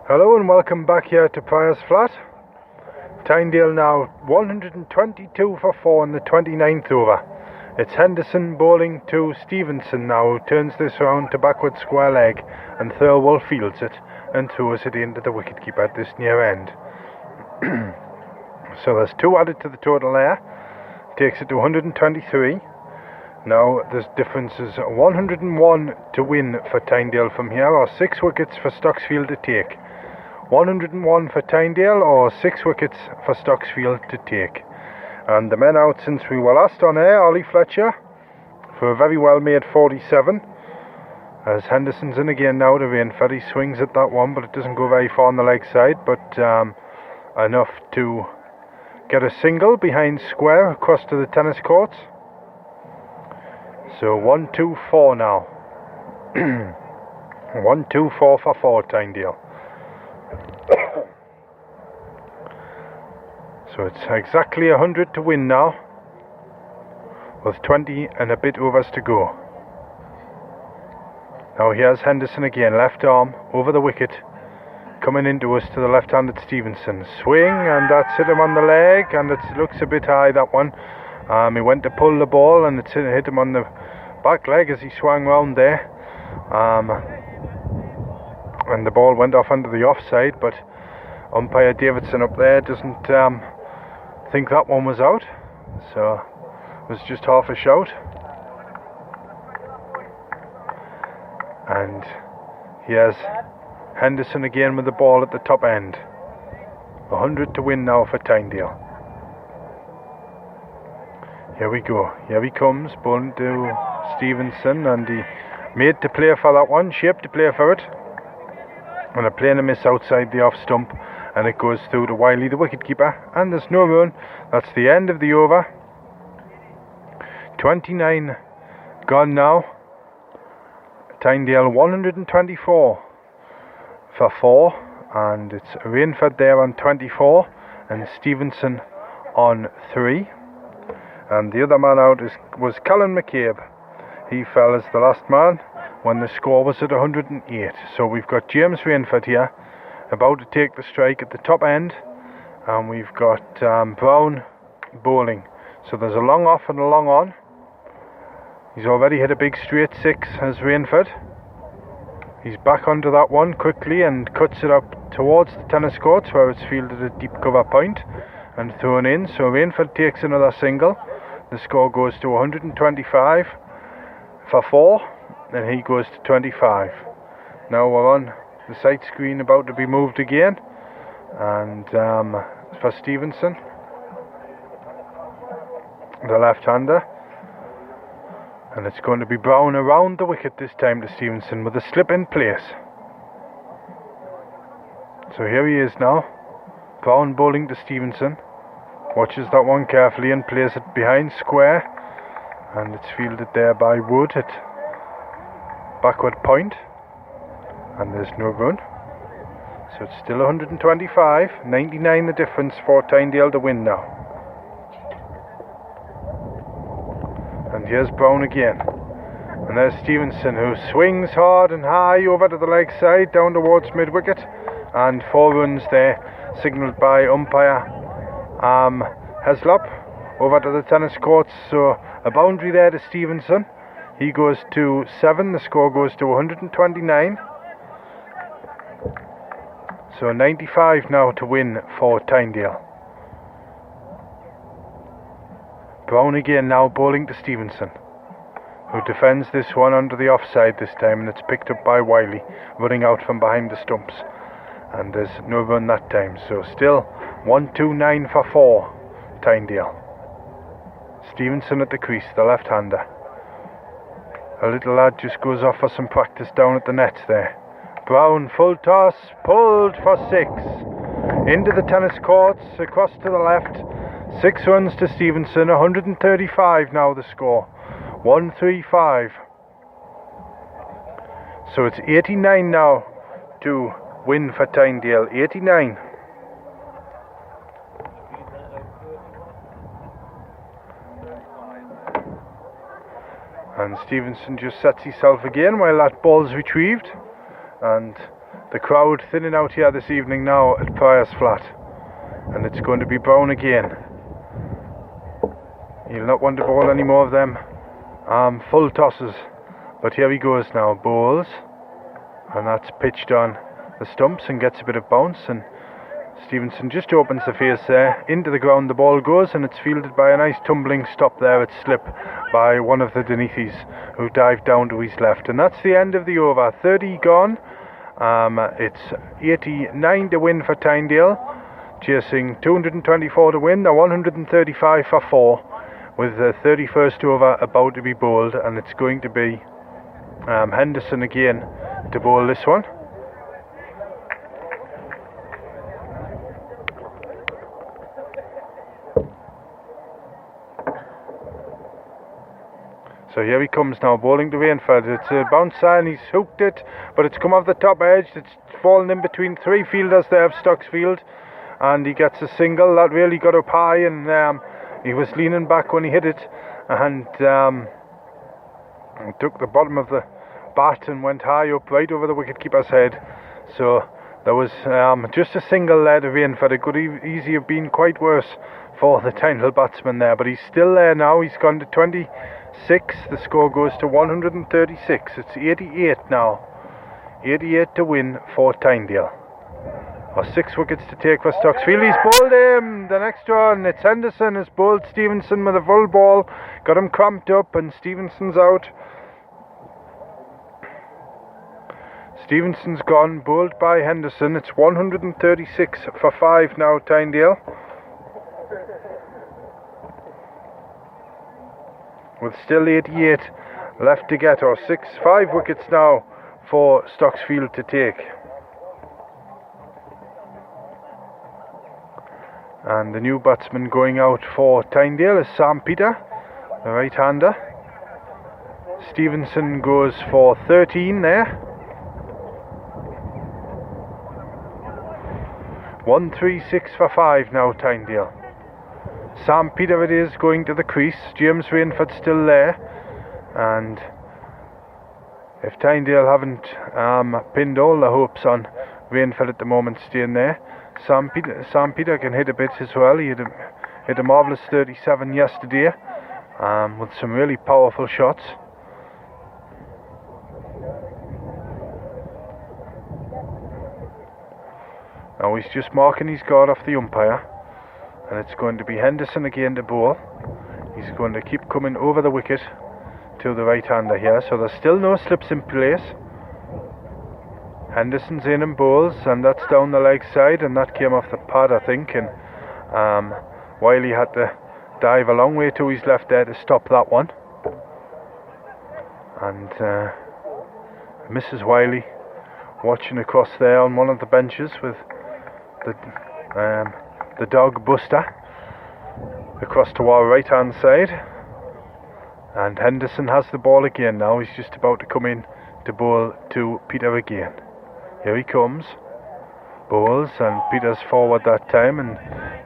Hello and welcome back here to Prior's Flat. Tynedale now 122 for 4 in the 29th over. It's Henderson bowling to Stevenson now, who turns this round to backward square leg, and Thirlwell fields it and throws it into the wicketkeeper at this near end. So there's 2 added to the total there, takes it to 123. Now the difference is 101 to win for Tynedale from here, or 6 wickets for Stocksfield to take. 101 for Tynedale, or 6 wickets for Stocksfield to take. And the men out since we were last on air, Ollie Fletcher for a very well made 47. As Henderson's in again now to Rainford. He swings at that one, but it doesn't go very far on the leg side, but enough to get a single behind square across to the tennis courts. So 1-2-4 now. 1-2-4 for 4 Tynedale. So it's exactly 100 to win now, with 20 and a bit overs to go. Now here's Henderson again, left arm over the wicket, coming into us to the left-handed Stevenson. Swing, and that's hit him on the leg, and it looks a bit high, that one. He went to pull the ball, and it hit him on the back leg as he swung round there. And the ball went off under the offside, but umpire Davidson up there doesn't think that one was out, so it was just half a shout. And here's Henderson again with the ball at the top end. 100 to win now for Tynedale. Here we go, here he comes, bowling to Stevenson, and he made to play for that one, shaped to play for it. And a plain miss outside the off stump, and it goes through to Wiley, the wicketkeeper, and there's no run. That's the end of the over. 29 gone now. Tynedale 124 for 4, and it's Rainford there on 24 and Stevenson on 3. And the other man out was Colin McCabe. He fell as the last man when the score was at 108. So we've got James Rainford here about to take the strike at the top end, and we've got Brown bowling. So there's a long off and a long on. He's already hit a big straight 6 as Rainford. He's back onto that one quickly and cuts it up towards the tennis courts, where it's fielded at deep cover point and thrown in. So Rainford takes another single. The score goes to 125 for 4, and he goes to 25. Now we're on the sight screen, about to be moved again, and for Stevenson, the left-hander, and it's going to be Brown around the wicket this time to Stevenson with a slip in place. So here he is now, Brown bowling to Stevenson, watches that one carefully and plays it behind square, and it's fielded there by Wood at backward point, and there's no run. So it's still 125, 99 the difference for Tynedale to win now. And here's Brown again, and there's Stevenson, who swings hard and high over to the leg side down towards mid wicket, and 4 runs there signalled by umpire Heslop over to the tennis courts. So a boundary there to Stevenson. He goes to 7, the score goes to 129. So 95 now to win for Tynedale. Brown again now bowling to Stevenson, who defends this one under the offside this time, and it's picked up by Wiley, running out from behind the stumps. And there's no run that time, so still 129 for 4, Tynedale. Stevenson at the crease, the left-hander. A little lad just goes off for some practice down at the nets there. Brown, full toss, pulled for 6. Into the tennis courts, across to the left. 6 runs to Stevenson, 135 now the score. 135. So it's 89 now to win for Tynedale. 89. And Stevenson just sets himself again while that ball's retrieved, and the the crowd thinning out here this evening now at Prior's Flat, and it's going to be Brown again. He'll not want to bowl any more of them full tosses, but here he goes now, bowls, and that's pitched on the stumps and gets a bit of bounce, and Stevenson just opens the face there, into the ground the ball goes, and it's fielded by a nice tumbling stop there at slip by one of the Denethis who dived down to his left. And that's the end of the over. 30 gone. It's 89 to win for Tynedale, chasing 224 to win. They're 135 for 4, with the 31st over about to be bowled, and it's going to be Henderson again to bowl this one. So here he comes now, bowling to Rainford. It's a bounce and he's hooked it, but it's come off the top edge. It's fallen in between 3 fielders there of Stocksfield, and he gets a single that really got up high, and he was leaning back when he hit it, and took the bottom of the bat and went high up right over the wicketkeeper's head. So there was just a single there to Rainford. It could easily have been quite worse for the Tyne batsman there, but he's still there now. He's gone to 26. The score goes to 136. It's 88 now. 88 to win for Tynedale. 6 wickets to take for Stocksfield. He's bowled him. The next one, it's Henderson has bowled Stevenson with a full ball. Got him cramped up, and Stevenson's out. Stevenson's gone, bowled by Henderson. It's 136 for 5 now, Tynedale. With still 88 left to get, or 5 wickets now for Stocksfield to take. And the new batsman going out for Tynedale is Sam Peter, the right-hander. Stevenson goes for 13 there. 136 for 5 now, Tynedale. Sam Peter it is, going to the crease. James Rainford still there, and if Tynedale haven't pinned all the hopes on Rainford at the moment staying there, Sam Peter can hit a bit as well. He hit a marvellous 37 yesterday, with some really powerful shots. Now he's just marking his guard off the umpire, and it's going to be Henderson again to bowl. He's going to keep coming over the wicket to the right-hander here, so there's still no slips in place. Henderson's in and bowls, and that's down the leg side, and that came off the pad, I think, and Wiley had to dive a long way to his left there to stop that one. And Mrs. Wiley watching across there on one of the benches with the dog Buster across to our right hand side, and Henderson has the ball again now. He's just about to come in to bowl to Peter again. Here he comes, bowls, and Peter's forward that time and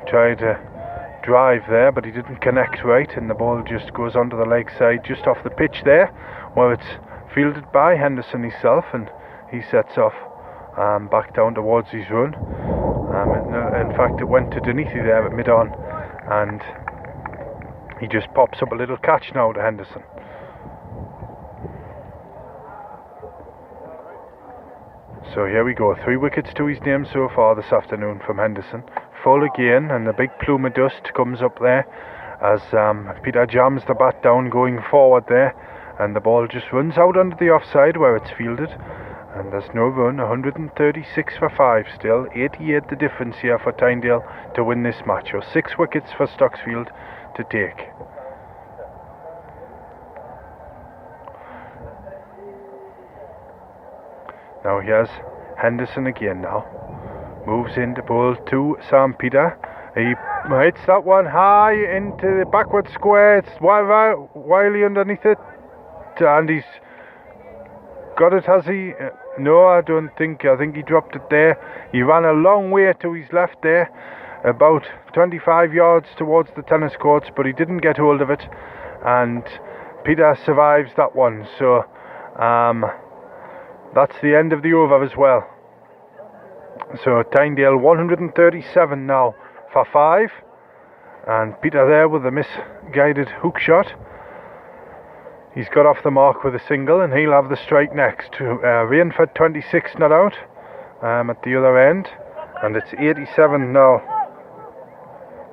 tried to drive there, but he didn't connect right, and the ball just goes onto the leg side just off the pitch there, where it's fielded by Henderson himself, and he sets off back down towards his run. In fact, it went to Denethi there at mid-on, and he just pops up a little catch now to Henderson. So here we go, 3 wickets to his name so far this afternoon from Henderson. Full again, and a big plume of dust comes up there as Peter jams the bat down going forward there, and the ball just runs out under the offside where it's fielded. And there's no run. 136 for 5 still. 88 the difference here for Tynedale to win this match. Or 6 wickets for Stocksfield to take. Now here's Henderson again now. Moves in to bowl to Sam Peter. He hits that one high into the backward square. It's Wiley underneath it. And he's got it, has he? No, I don't think. I think he dropped it there. He ran a long way to his left there, about 25 yards towards the tennis courts, but he didn't get hold of it, and Peter survives that one. So that's the end of the over as well. So Tynedale 137 now for 5. And Peter there with a misguided hook shot. He's got off the mark with a single, and he'll have the strike next. Rainford 26 not out at the other end, and it's 87 now.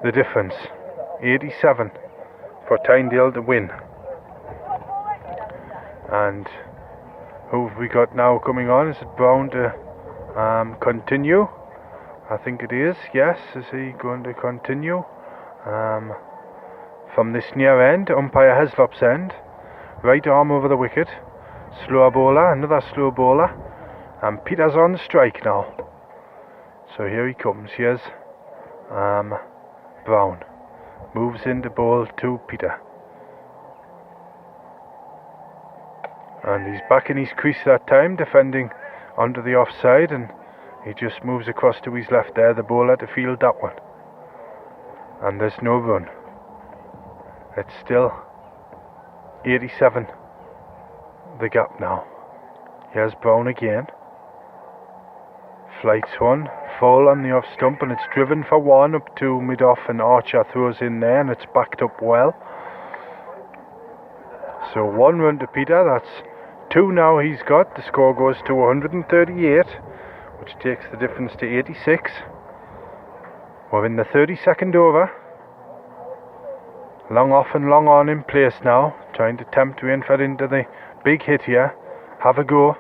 The difference, 87 for Tynedale to win. And who have we got now coming on? Is it Brown to continue? I think it is. Yes, is he going to continue? From this near end, umpire Heslop's end. Right arm over the wicket. Slow bowler, another slow bowler. And Peter's on the strike now. So here he comes. Here's Brown. Moves in the ball to Peter. And he's back in his crease that time, defending onto the offside. And he just moves across to his left there, the bowler, to field that one. And there's no run. It's still 87 the gap now. Here's Brown again. Flights one, full on the off stump, and it's driven for 1 up to mid-off, and Archer throws in there, and it's backed up well. So 1 run to Peter, that's 2 now he's got. The score goes to 138, which takes the difference to 86. We're in the 32nd over. Long off and long on in place now, trying to tempt Rainford into the big hit here. Have a go.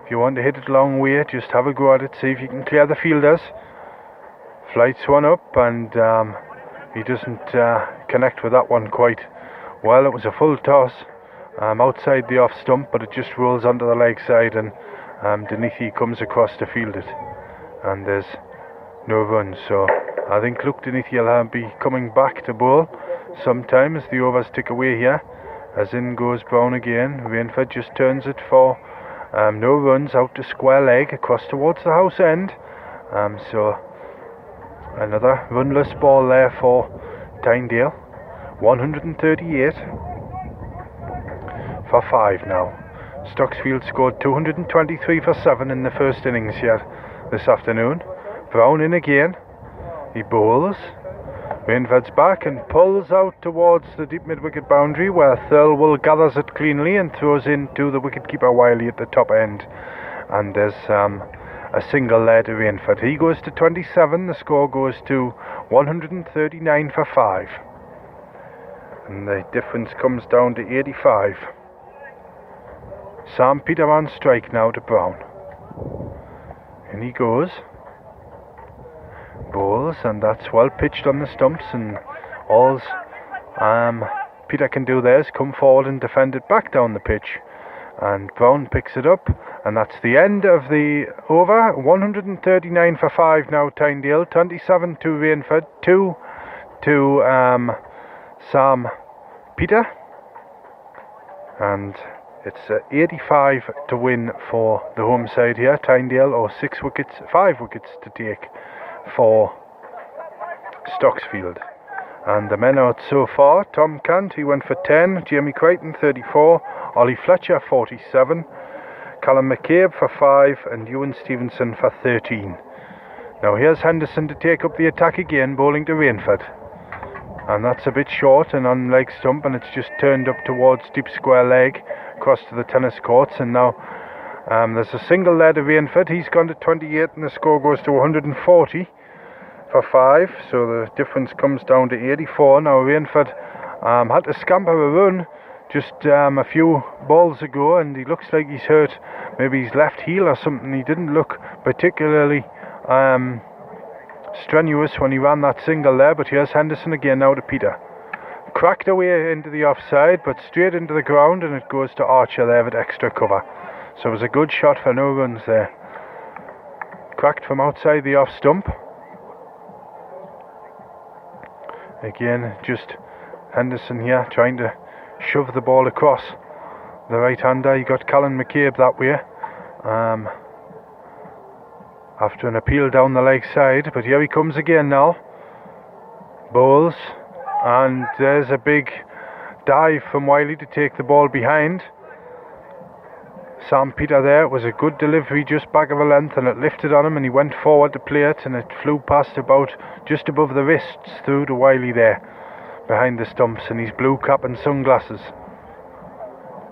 If you want to hit it long way, just have a go at it, see if you can clear the fielders. Flights one up, and he doesn't connect with that one quite well. It was a full toss outside the off stump, but it just rolls onto the leg side, and Denithi comes across to field it. And there's no run, so I think Luke Denithi will be coming back to bowl sometime as the overs tick away here. As in goes Brown again. Rainford just turns it for no runs, out to square leg across towards the house end. So another runless ball there for Tynedale. 138 for 5 now. Stocksfield scored 223 for 7 in the first innings here this afternoon. Brown in again. He bowls. Rainford's back and pulls out towards the deep mid-wicket boundary, where Thirlwell gathers it cleanly and throws into the wicket-keeper Wiley at the top end. And there's a single there to Rainford. He goes to 27, the score goes to 139 for 5. And the difference comes down to 85. Sam Peter on strike now to Brown. In he goes. Bowls, and that's well pitched on the stumps, and all Peter can do there is come forward and defend it back down the pitch. And Brown picks it up, and that's the end of the over. 139 for 5 now, Tynedale. 27 to Rainford, 2 to Sam Peter, and it's 85 to win for the home side here, Tynedale, or 5 wickets to take for Stocksfield. And the men out so far: Tom Cant, he went for 10, Jamie Crichton 34, Ollie Fletcher 47, Callum McCabe for 5, and Ewan Stevenson for 13. Now here's Henderson to take up the attack again, bowling to Rainford, and that's a bit short and on leg stump, and it's just turned up towards deep square leg across to the tennis courts. And now there's a single there to Rainford. He's gone to 28, and the score goes to 140 for 5, so the difference comes down to 84. Now Rainford had to scamper a run just a few balls ago, and he looks like he's hurt maybe his left heel or something. He didn't look particularly strenuous when he ran that single there. But here's Henderson again now to Peter. Cracked away into the offside, but straight into the ground, and it goes to Archer there with extra cover. So it was a good shot for no runs there. Cracked from outside the off stump. Again, just Henderson here trying to shove the ball across the right-hander. He got Callum McCabe that way after an appeal down the leg side. But here he comes again now. Bowls, and there's a big dive from Wiley to take the ball behind. Sam Peter there. It was a good delivery just back of a length, and it lifted on him and he went forward to play it, and it flew past about just above the wrists through to Wiley there behind the stumps in his blue cap and sunglasses.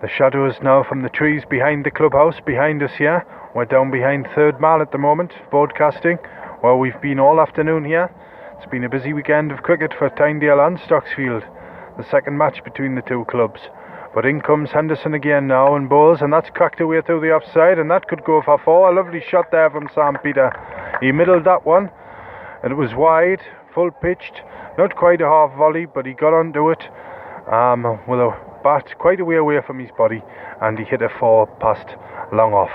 The shadows now from the trees behind the clubhouse behind us here. We're down behind Third Man at the moment, broadcasting where we've been all afternoon here. It's been a busy weekend of cricket for Tynedale and Stocksfield, the second match between the two clubs. But in comes Henderson again now and bowls, and that's cracked away through the offside, and that could go for 4. A lovely shot there from Sam Peter. He middled that one, and it was wide, full pitched, not quite a half volley, but he got onto it with a bat quite a way away from his body, and he hit a 4 past long off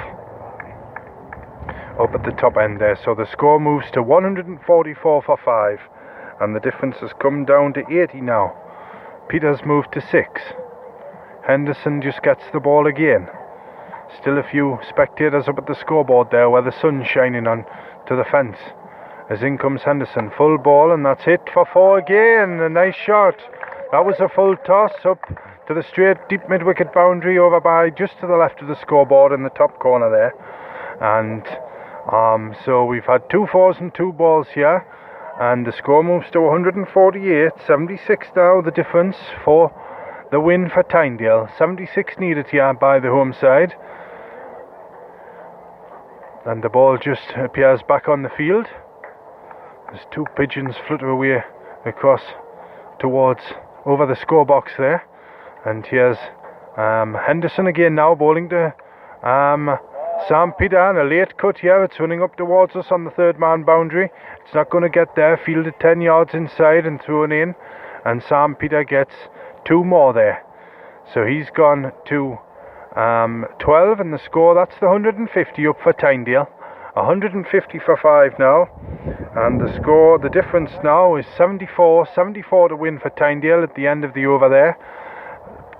up at the top end there. So the score moves to 144 for 5, and the difference has come down to 80 now. Peter's moved to 6. Henderson just gets the ball again. Still a few spectators up at the scoreboard there where the sun's shining on to the fence. As in comes Henderson, full ball, and that's hit for 4 again. A nice shot. That was a full toss up to the straight deep mid-wicket boundary over by just to the left of the scoreboard in the top corner there. And so we've had 2 4s and 2 balls here, and the score moves to 148, 76 now the difference for the win for Tynedale. 76 needed here by the home side, and the ball just appears back on the field. There's 2 pigeons flutter away across towards over the score box there, and here's Henderson again now bowling to Sam Peter, and a late cut here. It's running up towards us on the third man boundary. It's not going to get there. Fielded 10 yards inside and thrown in, and Sam Peter gets 2 more there. So he's gone to 12, and the score, that's the 150 up for Tynedale. 150 for 5 now, and the score, the difference now is 74 to win for Tynedale at the end of the over there.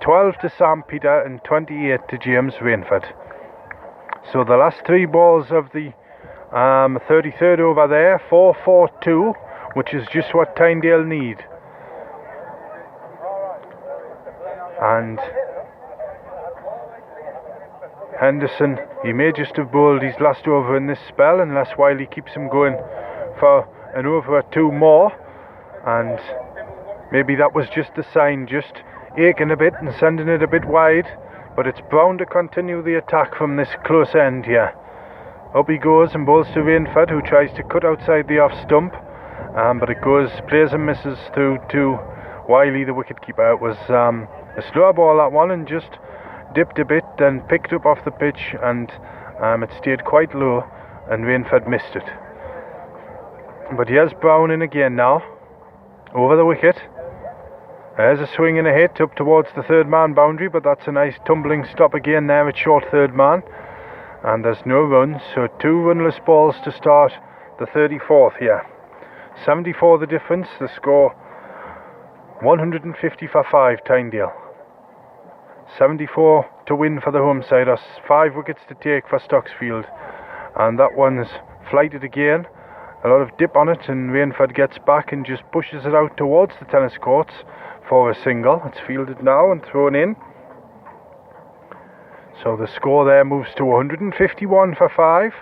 12 to Sam Peter and 28 to James Rainford. So the last 3 balls of the 33rd over there, 4-4-2, which is just what Tynedale need. And Henderson, he may just have bowled his last over in this spell unless Wiley keeps him going for an over or 2 more, and maybe that was just the sign, just aching a bit and sending it a bit wide. But it's Brown to continue the attack from this close end here. Up he goes and bowls to Rainford, who tries to cut outside the off stump, but it goes, plays and misses through to Wiley, the wicketkeeper. It was a slow ball, that one, and just dipped a bit, then picked up off the pitch, and it stayed quite low, and Rainford missed it. But here's Brown in again now, over the wicket. There's a swing and a hit up towards the third man boundary, but that's a nice tumbling stop again there at short third man. And there's no runs, so 2 runless balls to start the 34th here. 74 the difference, the score 150 for 5 Tynedale. 74 to win for the home side, or 5 wickets to take for Stocksfield. And that one's flighted again. A lot of dip on it, and Rainford gets back and just pushes it out towards the tennis courts for a single. It's fielded now and thrown in. So the score there moves to 151 for 5.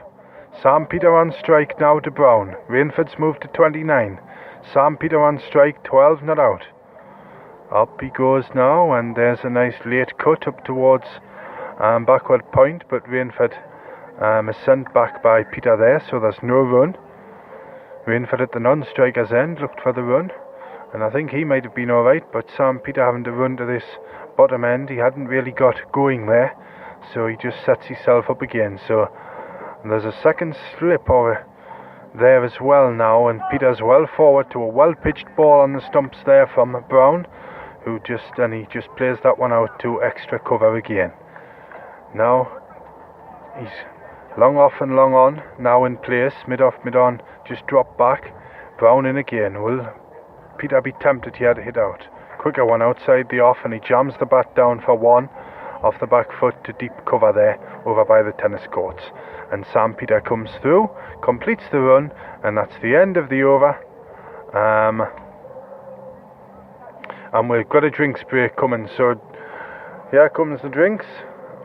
Sam Peter on strike now to Brown. Rainford's moved to 29. Sam Peter on strike, 12 not out. Up he goes now, and there's a nice late cut up towards backward point, but Rainford is sent back by Peter there, so there's no run. Rainford at the non-striker's end looked for the run, and I think he might have been alright, but Sam Peter having to run to this bottom end, he hadn't really got going there, so he just sets himself up again. So there's a second slip over there as well now, and Peter's well forward to a well-pitched ball on the stumps there from Brown, who he just plays that one out to extra cover again. Now he's long off and long on, now in place, mid off, mid on, just drop back. Brown in again. Will Peter be tempted here to hit out? Quicker one outside the off, and he jams the bat down for 1 off the back foot to deep cover there over by the tennis courts. And Sam Peter comes through, completes the run, and that's the end of the over. And we've got a drinks break coming, so here comes the drinks.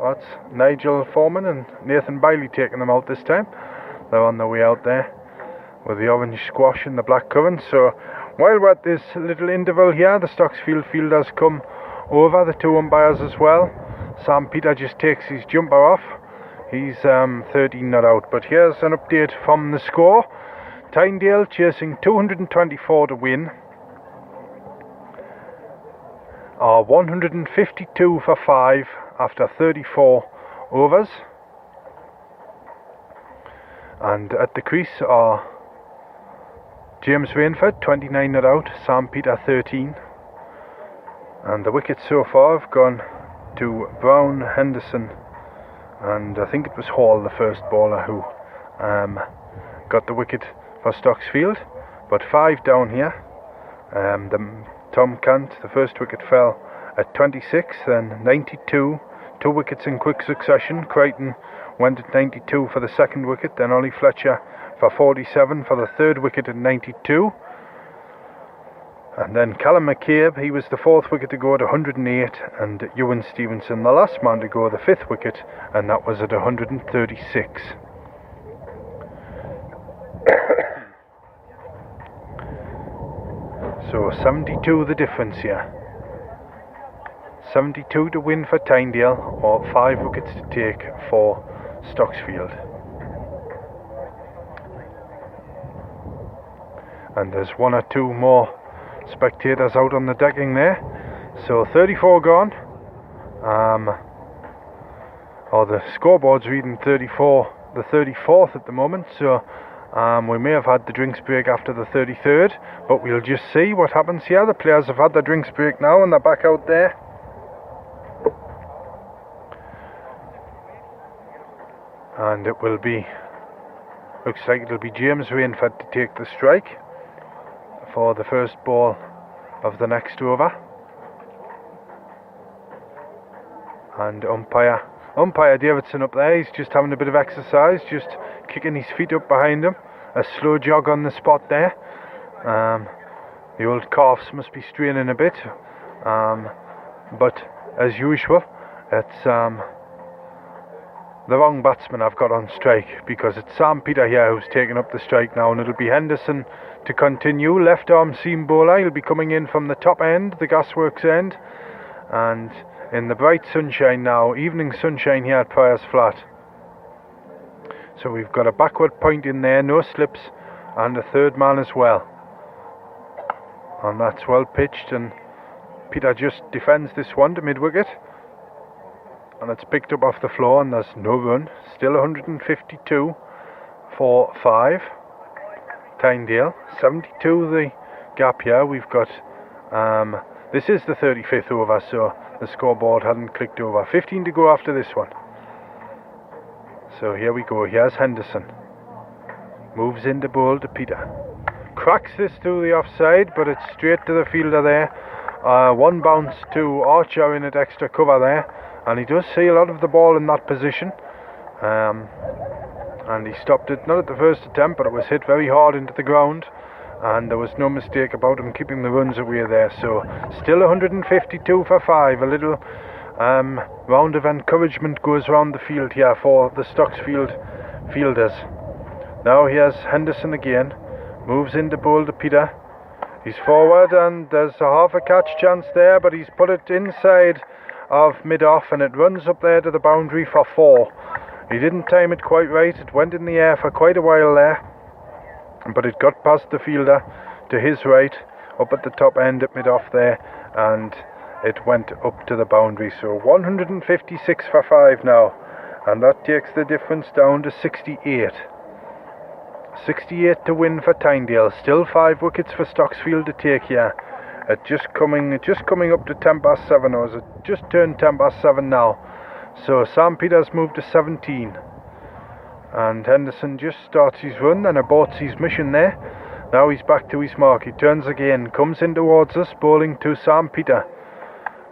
That's Nigel Foreman and Nathan Bailey taking them out this time. They're on their way out there with the orange squash and the black currant. So while we're at this little interval here, the Stocksfield field has come over, the two umpires as well. Sam Peter just takes his jumper off. He's 13 not out. But here's an update from the score. Tynedale chasing 224 to win. 152 for 5 after 34 overs. And at the crease are James Rainford, 29 not out, Sam Peter 13. And the wickets so far have gone to Brown, Henderson, and I think it was Hall, the first bowler, who got the wicket for Stocksfield. But 5 down here. Tom Cant, the first wicket fell at 26, then 92, 2 wickets in quick succession. Crichton went at 92 for the second wicket, then Ollie Fletcher for 47 for the third wicket at 92. And then Callum McCabe, he was the fourth wicket to go at 108, and Ewan Stevenson, the last man to go, the fifth wicket, and that was at 136. So 72 the difference here. 72 to win for Tynedale, or 5 wickets to take for Stocksfield. And there's 1 or 2 more spectators out on the decking there. So 34 gone. Or the scoreboard's reading 34, the 34th at the moment. So we may have had the drinks break after the 33rd, but we'll just see what happens here. The players have had their drinks break now and they're back out there. And it will be, looks like it'll be James Rainford to take the strike for the first ball of the next over. And umpire Davidson up there, he's just having a bit of exercise, just kicking his feet up behind him. A slow jog on the spot there. The old calves must be straining a bit. But as usual, it's the wrong batsman I've got on strike, because it's Sam Peter here who's taking up the strike now, and it'll be Henderson to continue. Left arm seam bowler, he'll be coming in from the top end, the gasworks end, and in the bright sunshine now, evening sunshine here at Priors Flat. So we've got a backward point in there, no slips, and a third man as well. And that's well pitched, and Peter just defends this one to mid-wicket. And it's picked up off the floor, and there's no run. Still 152 for 5. Tynedale, 72 the gap here. We've got, this is the 35th over, so the scoreboard hadn't clicked over. 15 to go after this one. So here we go. Here's Henderson. Moves in the bowl to Peter. Cracks this to the offside, but it's straight to the fielder there. One bounce to Archer in at extra cover there. And he does see a lot of the ball in that position. And he stopped it, not at the first attempt, but it was hit very hard into the ground. And there was no mistake about him keeping the runs away there. So still 152 for 5. A little round of encouragement goes round the field here for the Stocksfield fielders. Now here's Henderson again. Moves in the bowl to Peter. He's forward, and there's a half a catch chance there, but he's put it inside of mid-off, and it runs up there to the boundary for 4. He didn't time it quite right. It went in the air for quite a while there, but it got past the fielder to his right, up at the top end at mid-off there, and it went up to the boundary. So 156 for 5 now, and that takes the difference down to 68. 68 to win for Tynedale. Still 5 wickets for Stocksfield to take here. It just coming up to 10 past 7, or is it just turned 10 past 7 now? So Sam Peters moved to 17, and Henderson just starts his run and aborts his mission there. Now he's back to his mark. He turns again, comes in towards us, bowling to Sam Peter,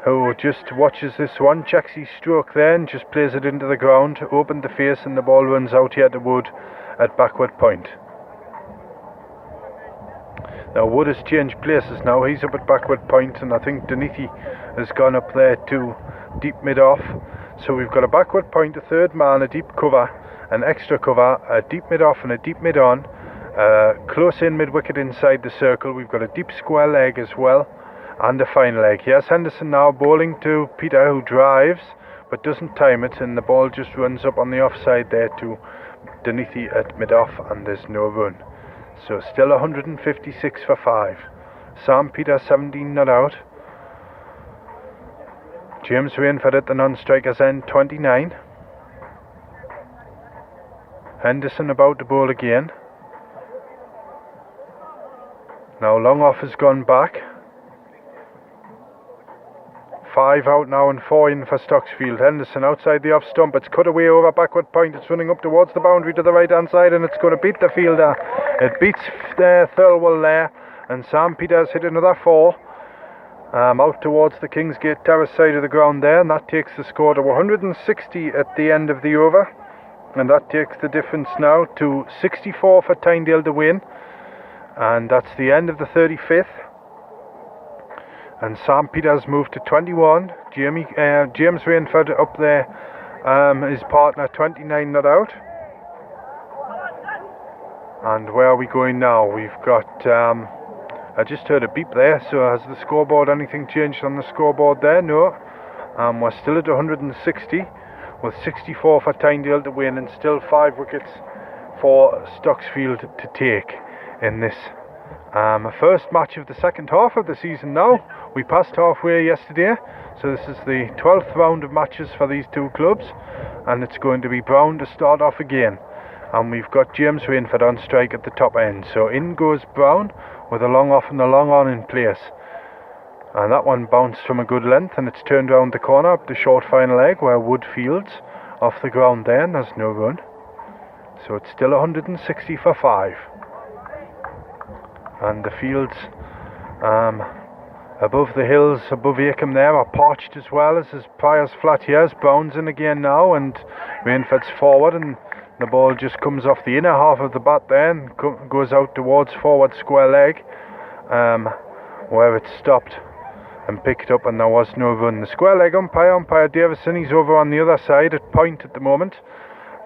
who just watches this one, checks his stroke there and just plays it into the ground, opened the face, and the ball runs out here to Wood at backward point. Now Wood has changed places now. He's up at backward point, and I think Dunithi has gone up there to deep mid-off. So we've got a backward point, a third man, a deep cover, an extra cover, a deep mid off and a deep mid on, close in mid wicket inside the circle. We've got a deep square leg as well, and a fine leg. Here's Henderson now bowling to Peter, who drives but doesn't time it, and the ball just runs up on the offside there to Denethy at mid off, and there's no run. So still 156 for 5. Sam Peter 17 not out. James Rainford at the non-striker's end 29. Henderson about to bowl again. Now long off has gone back. 5 out now and 4 in for Stocksfield. Henderson outside the off stump. It's cut away over backward point. It's running up towards the boundary to the right hand side, and it's going to beat the fielder. It beats Thirlwell there, and Sam Peters hit another 4 out towards the Kingsgate Terrace side of the ground there, and that takes the score to 160 at the end of the over, and that takes the difference now to 64 for Tynedale to win, and that's the end of the 35th. And Sam Peters moved to 21. James Rainford up there, his partner 29 not out. And where are we going now? We've got, I just heard a beep there, so has the scoreboard, anything changed on the scoreboard there? No. We're still at 160 with 64 for Tynedale to win, and still 5 wickets for Stocksfield to take in this first match of the second half of the season now. We passed halfway yesterday, so this is the 12th round of matches for these two clubs, and it's going to be Brown to start off again. And we've got James Rainford on strike at the top end. So in goes Brown with a long off and a long on in place. And that one bounced from a good length, and it's turned round the corner up the short final leg where Wood fields off the ground there, and there's no run. So it's still 160 for 5. And the fields above the hills, above Acomb there, are parched as well as his Prior's flat here. Brown's in again now, and Rainford's forward, and the ball just comes off the inner half of the bat there and goes out towards forward square leg, where it stopped and picked up, and there was no run. The square leg umpire Davison, he's over on the other side at point at the moment,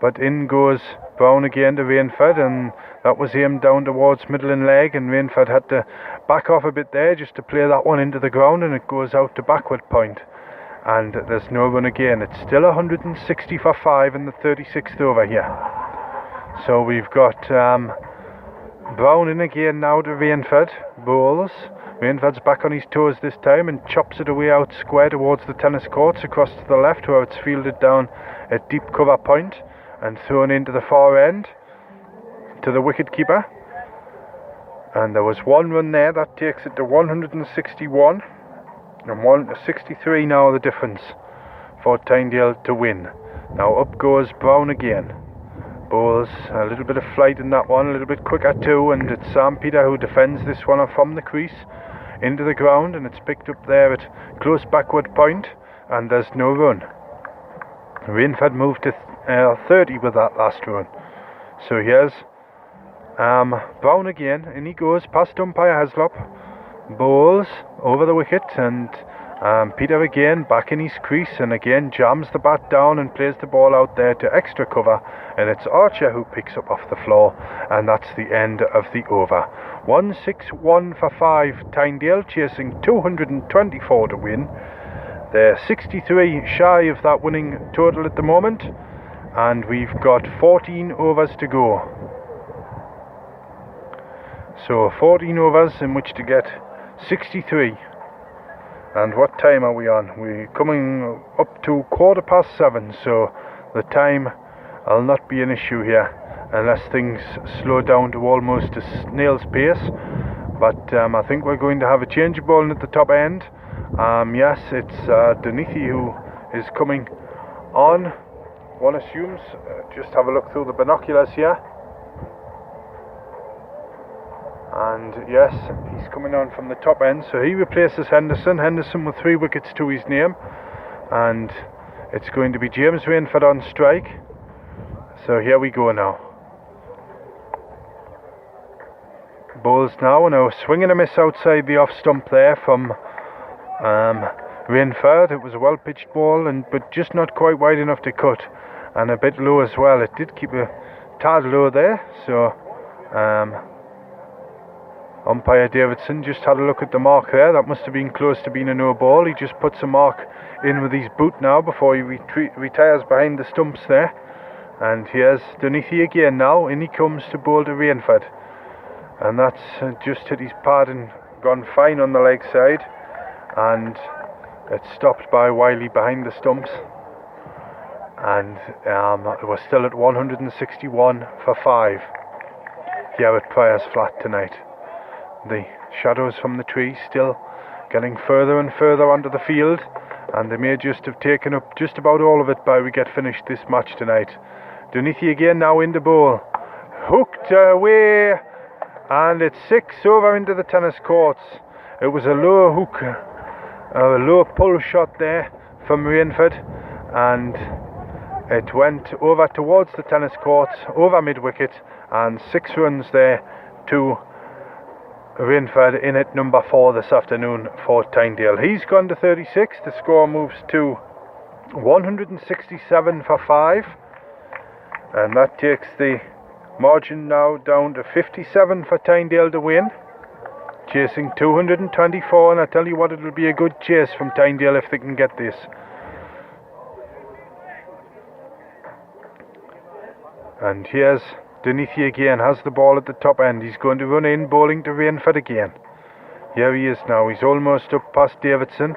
but in goes Brown again to Rainford, and that was aimed down towards middle and leg, and Rainford had to back off a bit there just to play that one into the ground, and it goes out to backward point, and there's no run again. It's still 160 for 5 in the 36th over here. So we've got Brown in again now to Rainford. Bowls. Rainford's back on his toes this time and chops it away out square towards the tennis courts across to the left, where it's fielded down at deep cover point and thrown into the far end to the wicket keeper. And there was one run there. That takes it to 161, and 163 now the difference for Tynedale to win. Now up goes Brown again. Bowls a little bit of flight in that one, a little bit quicker too, and it's Sam Peter who defends this one from the crease into the ground, and it's picked up there at close backward point, and there's no run. Rainford moved to 30 with that last run. So here's Brown again, and he goes past umpire Haslop. Bowls over the wicket, and Peter again back in his crease, and again jams the bat down and plays the ball out there to extra cover, and it's Archer who picks up off the floor, and that's the end of the over. 161 for 5, Tynedale chasing 224 to win. They're 63 shy of that winning total at the moment, and we've got 14 overs to go. So 14 overs in which to get 63. And what time are we on? We're coming up to 7:15, so the time will not be an issue here unless things slow down to almost a snail's pace. But I think we're going to have a change of ball at the top end. Yes, it's Denethy who is coming on, one assumes. Just have a look through the binoculars here. And yes, he's coming on from the top end, so he replaces Henderson with 3 wickets to his name, and it's going to be James Rainford on strike. So here we go now. Bowls now, and a swing and a miss outside the off stump there from Rainford. It was a well pitched ball, but just not quite wide enough to cut, and a bit low as well. It did keep a tad low there, so umpire Davidson just had a look at the mark there. That must have been close to being a no ball. He just puts a mark in with his boot now before he retires behind the stumps there. And here's Dunithy again now. In he comes to bowl to Rainford. And that's just hit his pad and gone fine on the leg side. And it's stopped by Wiley behind the stumps. And it was still at 161 for 5 here at Priors Flat tonight. The shadows from the trees still getting further and further onto the field, and they may just have taken up just about all of it by we get finished this match tonight. Dunithy again now in the bowl, hooked away, and it's 6 over into the tennis courts. It was a low hook, a low pull shot there from Rainford, and it went over towards the tennis courts, over mid-wicket, and 6 runs there to Rainford in at number 4 this afternoon for Tynedale. He's gone to 36. The score moves to 167 for 5, and that takes the margin now down to 57 for Tynedale to win, chasing 224. And I tell you what, it'll be a good chase from Tynedale if they can get this. And here's Dunithy again, has the ball at the top end. He's going to run in, bowling to Rainford again. Here he is now. He's almost up past Davidson.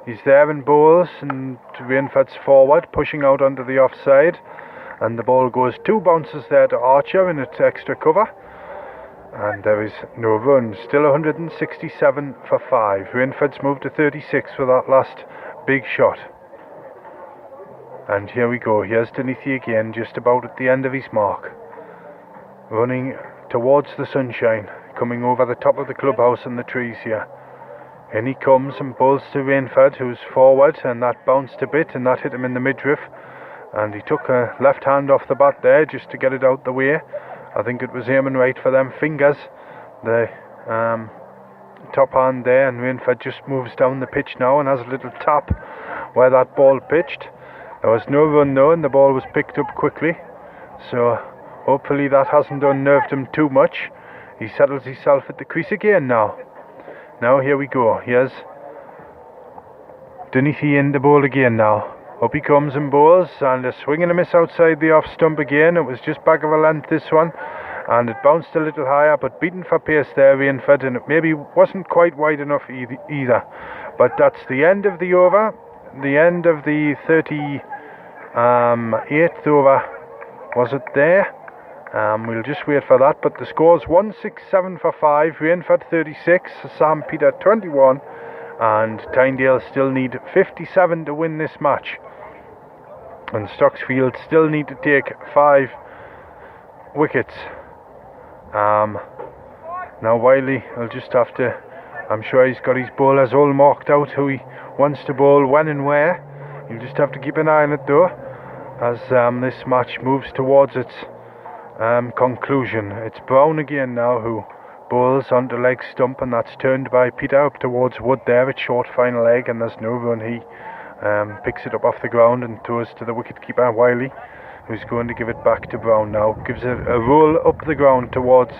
He's there in bowls, and Rainford's forward, pushing out onto the offside. And the ball goes 2 bounces there to Archer in its extra cover. And there is no run. Still 167 for 5. Rainford's moved to 36 for that last big shot. And here we go. Here's Dunithy again, just about at the end of his mark. Running towards the sunshine, coming over the top of the clubhouse and the trees here. In he comes and bowls to Rainford, who's forward, and that bounced a bit, and that hit him in the midriff. And he took a left hand off the bat there just to get it out the way. I think it was aiming right for them fingers, the top hand there, and Rainford just moves down the pitch now and has a little tap where that ball pitched. There was no run though, and the ball was picked up quickly, so hopefully that hasn't unnerved him too much. He settles himself at the crease again now. Now here we go. Here's Dunithy in the bowl again now. Up he comes and bowls, and a swing and a miss outside the off stump again. It was just back of a length this one, and it bounced a little higher, but beaten for pace there, Rainford, and it maybe wasn't quite wide enough either. But that's the end of the over, the end of the 38th over, was it there? We'll just wait for that, but the score's 167 for 5, Rainford 36, Sam Peter 21, and Tynedale still need 57 to win this match. And Stocksfield still need to take 5 wickets. Now Wiley will just have to, I'm sure he's got his bowlers all marked out who he wants to bowl when and where. He'll just have to keep an eye on it though, as this match moves towards its conclusion. It's Brown again now who bowls onto leg stump, and that's turned by Peter up towards Wood there at short final leg, and there's no run. He picks it up off the ground and throws to the wicketkeeper Wiley, who's going to give it back to Brown now. Gives a roll up the ground towards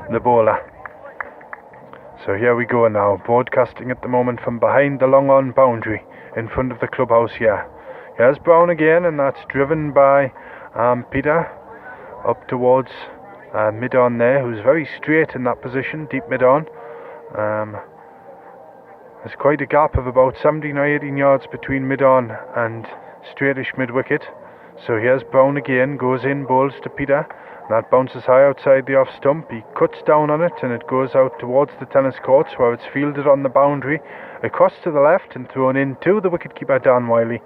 the bowler. So here we go now, broadcasting at the moment from behind the long on boundary in front of the clubhouse here. Here's Brown again, and that's driven by Peter up towards mid-on there, who's very straight in that position, deep mid-on. There's quite a gap of about 17 or 18 yards between mid-on and straightish mid-wicket. So here's Brown again, goes in, bowls to Peter. That bounces high outside the off stump. He cuts down on it, and it goes out towards the tennis courts, where it's fielded on the boundary, across to the left and thrown in to the wicketkeeper Dan Wiley.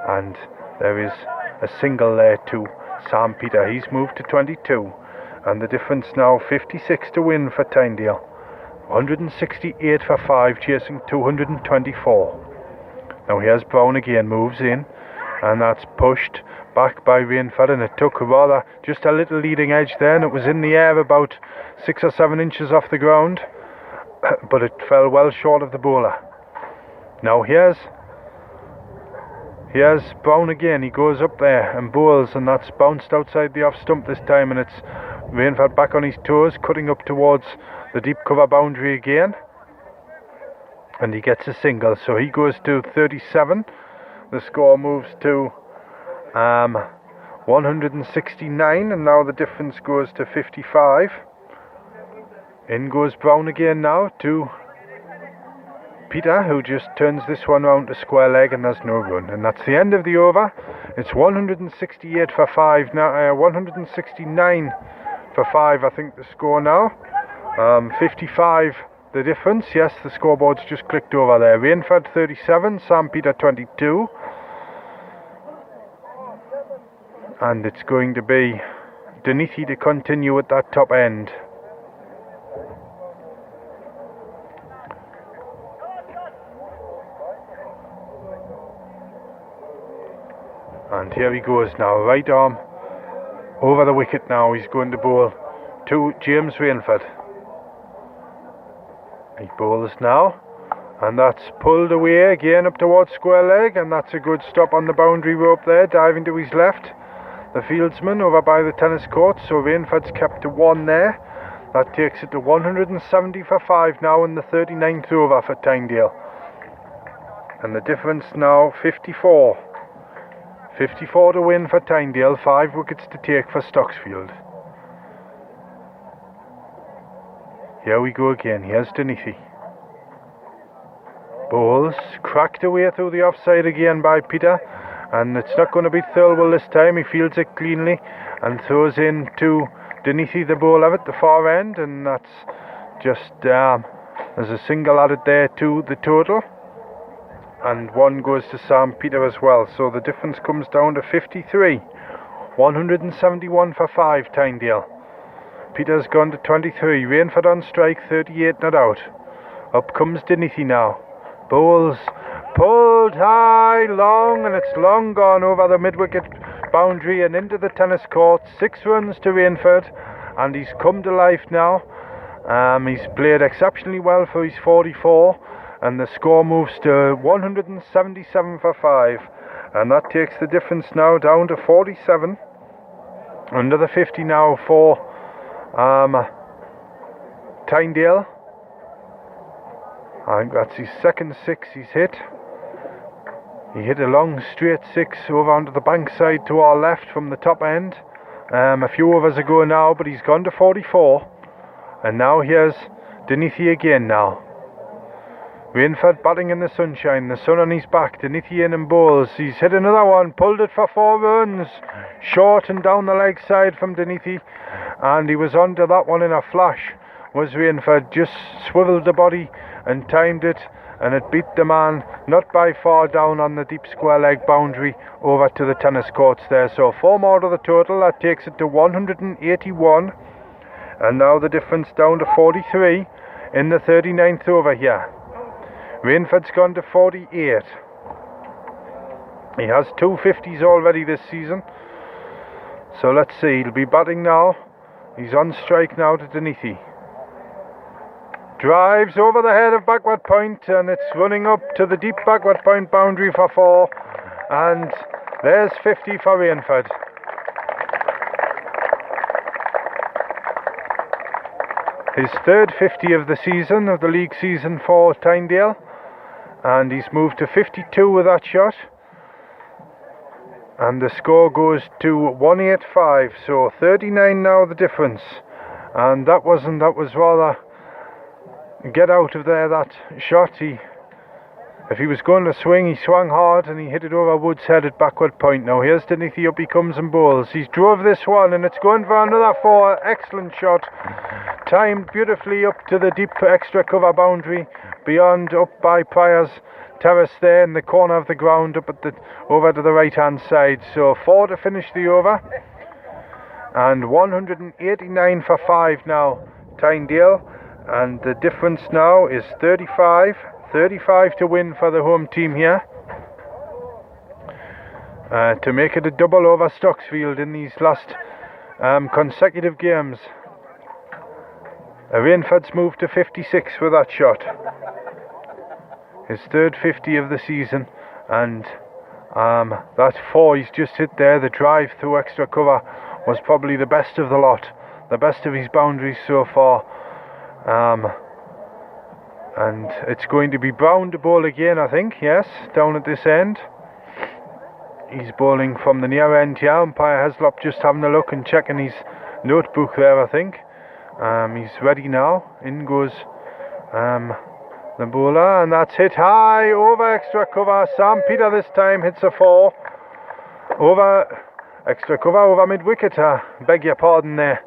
And there is a single there to Sam Peter. He's moved to 22, and the difference now 56 to win for Tynedale. 168 for 5, chasing 224. Now here's Brown again, moves in, and that's pushed back by Rainford, and it took rather just a little leading edge there, and it was in the air about 6 or 7 inches off the ground, but it fell well short of the bowler. Now here's Here's Brown again, he goes up there and bowls, and that's bounced outside the off stump this time, and it's Rainford back on his toes, cutting up towards the deep cover boundary again, and he gets a single, so he goes to 37. The score moves to 169, and now the difference goes to 55. In goes Brown again now to Peter, who just turns this one round to square leg, and there's no run, and that's the end of the over. It's 168 for 5 now, 169 for 5 I think the score now. 55 the difference. Yes, the scoreboard's just clicked over there. Rainford 37, Sam Peter 22, and it's going to be Denithi to continue at that top end. And here he goes now, right arm over the wicket now. He's going to bowl to James Rainford. He bowls now, and that's pulled away again up towards square leg, and that's a good stop on the boundary rope there, diving to his left, the fieldsman over by the tennis court. So Rainford's kept to 1 there. That takes it to 170 for 5 now in the 39th over for Tynedale, and the difference now 54. 54 to win for Tynedale, 5 wickets to take for Stocksfield. Here we go again. Here's Denithi. Bowls, cracked away through the offside again by Peter, and it's not going to be Thirlwell this time. He fields it cleanly and throws in to Denithi, the bowler at the far end, and that's just there's a single added there to the total, and 1 goes to Sam Peter as well, so the difference comes down to 53. 171 for 5 Tynedale. Peter's gone to 23. Rainford on strike, 38 not out. Up comes Denithi now. Bowls, pulled high, long, and it's long gone over the mid-wicket boundary and into the tennis court. 6 runs to Rainford, and he's come to life now. He's played exceptionally well for his 44, and the score moves to 177 for 5, and that takes the difference now down to 47. Under the 50 now for Tynedale. I think that's his second 6 he's hit. He hit a long straight 6 over onto the bank side to our left from the top end a few overs ago now, but he's gone to 44, and now here's Denithi again now. Rainford batting in the sunshine, the sun on his back. Denithi in and bowls. He's hit another one, pulled it for 4 runs. Short and down the leg side from Denithi, and he was onto that one in a flash. Was Rainford, just swivelled the body and timed it, and it beat the man not by far down on the deep square leg boundary over to the tennis courts there. So 4 more to the total. That takes it to 181, and now the difference down to 43 in the 39th over here. Rainford's gone to 48. He has 2 50s already this season. So let's see, he'll be batting now. He's on strike now to Denithi. Drives over the head of backward point, and it's running up to the deep backward point boundary for 4. And there's 50 for Rainford. His 3rd 50 of the season, of the league season for Tynedale. And he's moved to 52 with that shot, and the score goes to 185, so 39 now the difference. And that was rather get out of there, that shot. If he was going to swing, he swung hard and he hit it over Wood's head at backward point. Now here's Denithi, up he comes and bowls. He's drove this one, and it's going for another 4. Excellent shot, timed beautifully up to the deep extra cover boundary beyond, up by Pryor's terrace there in the corner of the ground, up at over to the right hand side. So 4 to finish the over, and 189 for 5 now Tynedale, and the difference now is 35 to win for the home team here, to make it a double over Stocksfield in these last consecutive games. Rainford's moved to 56 with that shot, his 3rd 50 of the season, and That's 4 he's just hit there. The drive through extra cover was probably the best of the lot, the best of his boundaries so far. And it's going to be Brown to bowl again, I think. Yes, down at this end. He's bowling from the near end here. Umpire Heslop just having a look and checking his notebook there, I think. He's ready now. In goes the bowler, and that's hit high over extra cover. Sam Peter this time hits a 4 over extra cover, over mid wicket. Beg your pardon there.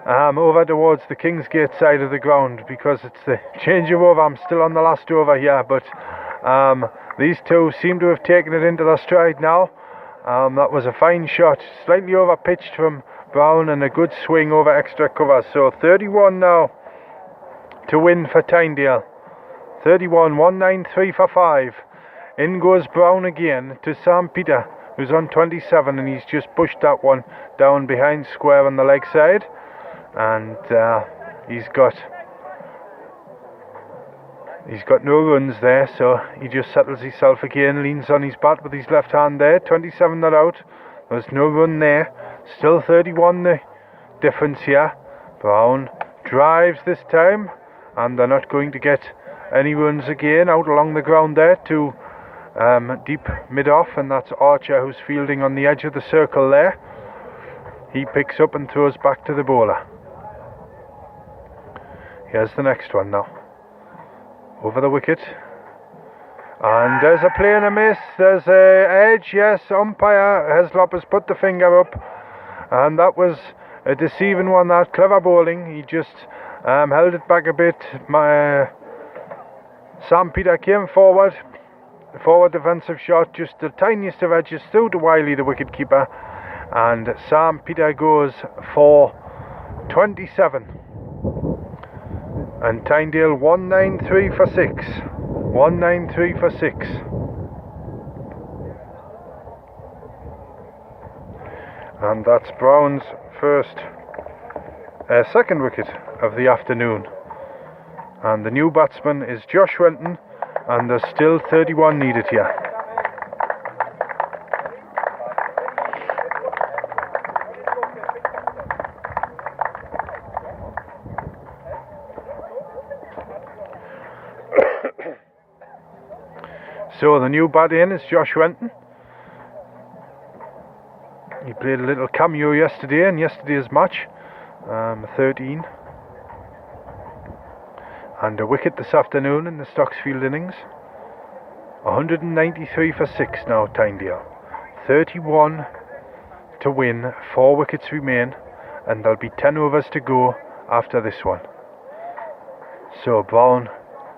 Over towards the Kingsgate side of the ground, because it's the change of over. I'm still on the last over here, but these two seem to have taken it into their stride now. That was a fine shot, slightly over pitched from Brown, and a good swing over extra cover. So 31 now to win for Tynedale. 31, 193 for 5. In goes Brown again to Sam Peter, who's on 27, and he's just pushed that one down behind square on the leg side. And he's got no runs there, so he just settles himself again, leans on his bat with his left hand there. 27 not out. There's no run there. Still 31 the difference here. Brown drives this time, and they're not going to get any runs again out along the ground there to deep mid-off, and that's Archer, who's fielding on the edge of the circle there. He picks up and throws back to the bowler. Here's the next one now. Over the wicket. And there's a play and a miss. There's a edge, yes. Umpire Heslop has put the finger up. And that was a deceiving one, that. Clever bowling. He just held it back a bit. Sam Peter came forward. Forward defensive shot. Just the tiniest of edges through to Wiley, the wicket keeper. And Sam Peter goes for 27. And Tynedale 193 for 6. 193 for 6. And that's Brown's second wicket of the afternoon. And the new batsman is Josh Renton, and there's still 31 needed here. So the new bat in is Josh Renton. He played a little cameo yesterday in yesterday's match, 13. And a wicket this afternoon in the Stocksfield innings. 193 for 6 now, Tynedale. 31 to win, 4 wickets remain, and there'll be 10 overs to go after this one. So Brown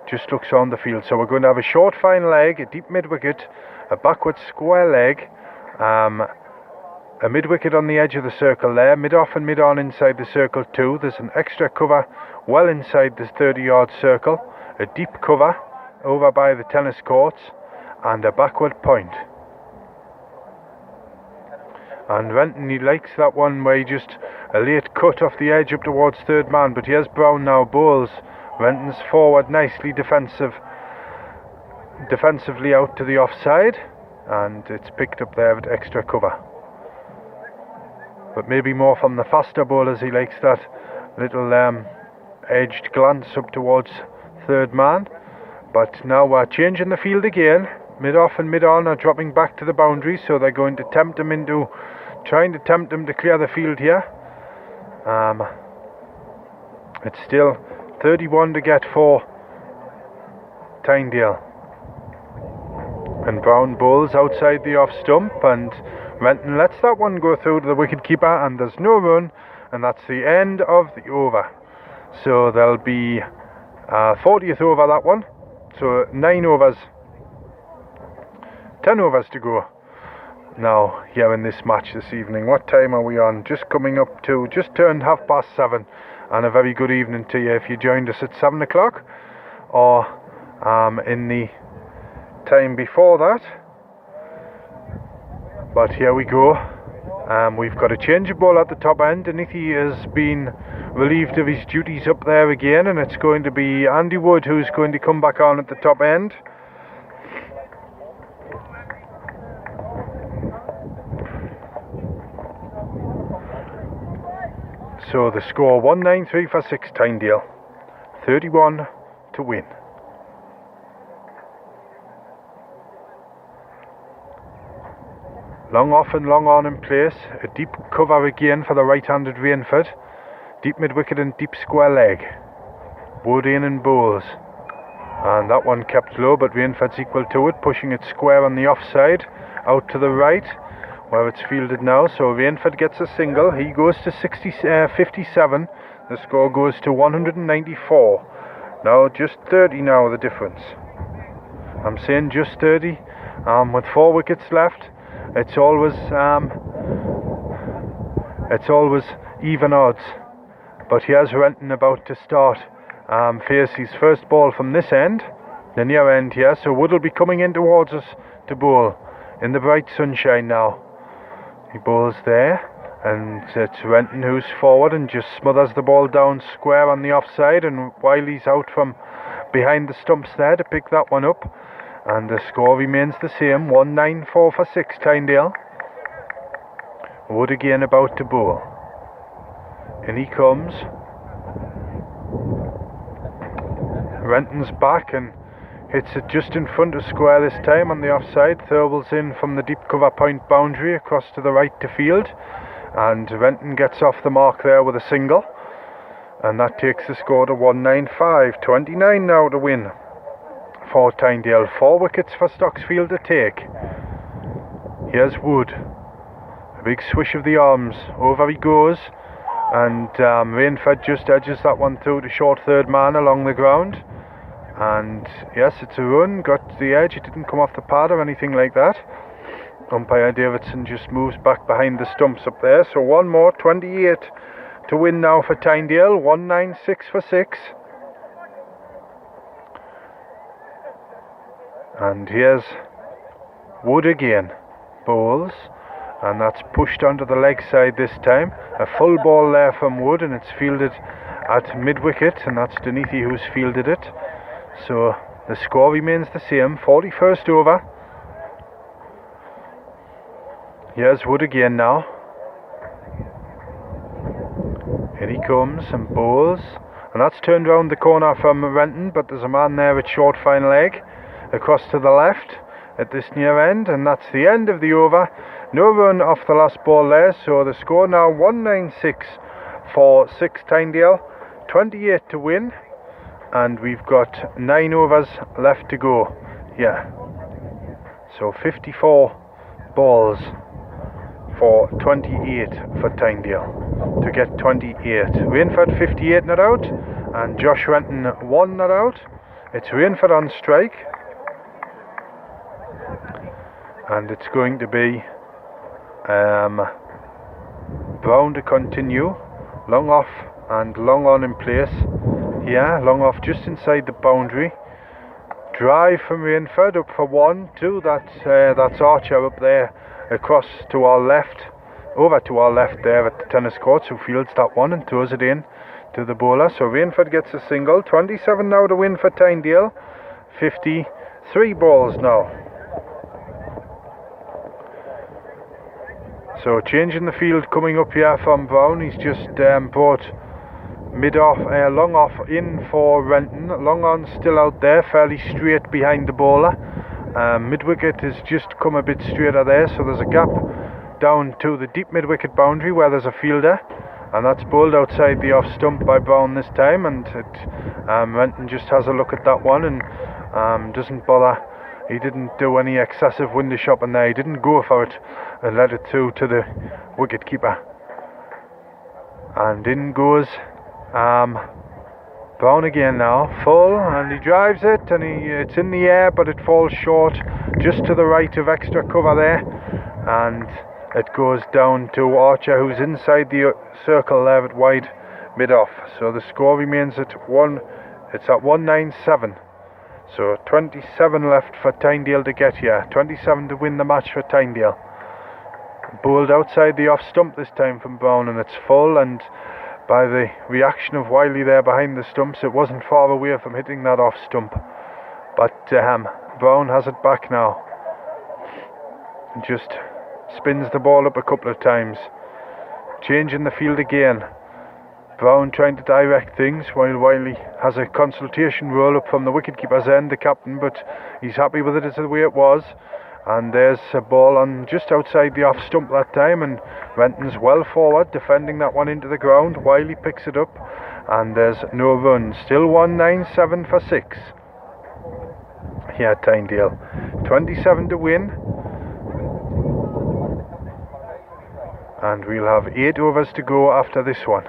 just looks on the field. So we're going to have a short fine leg, a deep mid wicket, a backward square leg, a mid wicket on the edge of the circle there, mid off and mid on inside the circle too. There's an extra cover well inside this 30-yard circle, a deep cover over by the tennis courts, and a backward point. And Renton, he likes that one where he just a late cut off the edge up towards third man. But here's Brown now, bowls. Renton's forward nicely defensively out to the offside, and it's picked up there with extra cover. But maybe more from the faster bowlers. He likes that little edged glance up towards third man. But now we're changing the field again. Mid off and mid on are dropping back to the boundary, so they're going to trying to tempt him to clear the field here. It's still 31 to get for Tynedale. And Brown bowls outside the off stump, and Renton lets that one go through to the wicket keeper, and there's no run, and that's the end of the over. So there'll be 40th over, that one. So 9 overs, 10 overs to go now here in this match this evening. What time are we on? Just coming up to, just turned 7:30, and a very good evening to you if you joined us at 7 o'clock or in the time before that. But here we go. We've got a change of ball at the top end. Anithi has been relieved of his duties up there again, and it's going to be Andy Wood who's going to come back on at the top end. So the score 193 for 6 Tynedale, 31 to win. Long off and long on in place, a deep cover again for the right-handed Rainford, deep mid-wicket and deep square leg, Wood in and bowls, and that one kept low but Rainford's equal to it, pushing it square on the offside, out to the right, where it's fielded now, so Rainford gets a single, he goes to 57, the score goes to 194, now just 30 now the difference, I'm saying just 30, with 4 wickets left. It's always even odds, but here's Renton about to start face his first ball from this end, the near end here, so Wood will be coming in towards us to bowl in the bright sunshine now. He bowls there, and it's Renton who's forward and just smothers the ball down square on the offside, and Wiley's out from behind the stumps there to pick that one up. And the score remains the same, 194 for 6 Tynedale. Wood again about to bowl. In he comes. Renton's back and hits it just in front of square this time on the offside. Thurwell's in from the deep cover point boundary across to the right to field. And Renton gets off the mark there with a single. And that takes the score to 195. 29 now to win for Tynedale. 4 wickets for Stocksfield to take. Here's Wood. A big swish of the arms. Over he goes. And Rainford just edges that one through to short third man along the ground. And yes, it's a run. Got the edge. It didn't come off the pad or anything like that. Umpire Davidson just moves back behind the stumps up there. So one more. 28 to win now for Tynedale. 196 for 6. And here's Wood again, bowls, and that's pushed onto the leg side this time. A full ball there from Wood, and it's fielded at mid-wicket, and that's Denethy who's fielded it. So the score remains the same, 41st over. Here's Wood again now. Here he comes and bowls, and that's turned round the corner from Renton, but there's a man there at short fine leg. Across to the left at this near end, and that's the end of the over. No run off the last ball there, so the score now 196 for 6 Tynedale, 28 to win, and we've got 9 overs left to go. Yeah, so 54 balls for 28 for Tynedale to get 28. Rainford 58 not out, and Josh Renton 1 not out. It's Rainford on strike. And it's going to be Brown to continue, long off and long on in place. Yeah, long off just inside the boundary. Drive from Rainford up for 1, 2. That's Archer up there across to our left, over to our left there at the tennis courts, who fields that one and throws it in to the bowler. So Rainford gets a single. 27 now to win for Tynedale. 53 balls now. So changing the field coming up here from Brown. He's just brought mid-off, long off in for Renton. Long on still out there, fairly straight behind the bowler. Mid-wicket has just come a bit straighter there, so there's a gap down to the deep mid-wicket boundary where there's a fielder. And that's bowled outside the off stump by Brown this time, and Renton just has a look at that one and doesn't bother. He didn't do any excessive window shopping there. He didn't go for it and let it through to the wicket keeper. And in goes Brown again now, full, and he drives it, and it's in the air, but it falls short, just to the right of extra cover there, and it goes down to Archer, who's inside the circle there at wide mid-off. So the score remains at 197. So 27 left for Tynedale to get here. 27 to win the match for Tynedale. Bowled outside the off stump this time from Brown, and it's full, and by the reaction of Wiley there behind the stumps, it wasn't far away from hitting that off stump. But Brown has it back now. Just spins the ball up a couple of times. Changing the field again. Brown trying to direct things while Wiley has a consultation roll up from the wicketkeeper's end, the captain, but he's happy with it as the way it was. And there's a ball on just outside the off stump that time, and Renton's well forward defending that one into the ground. Wiley picks it up and there's no run. Still 197 for 6 here at Tynedale. 27 to win, and we'll have 8 overs to go after this one.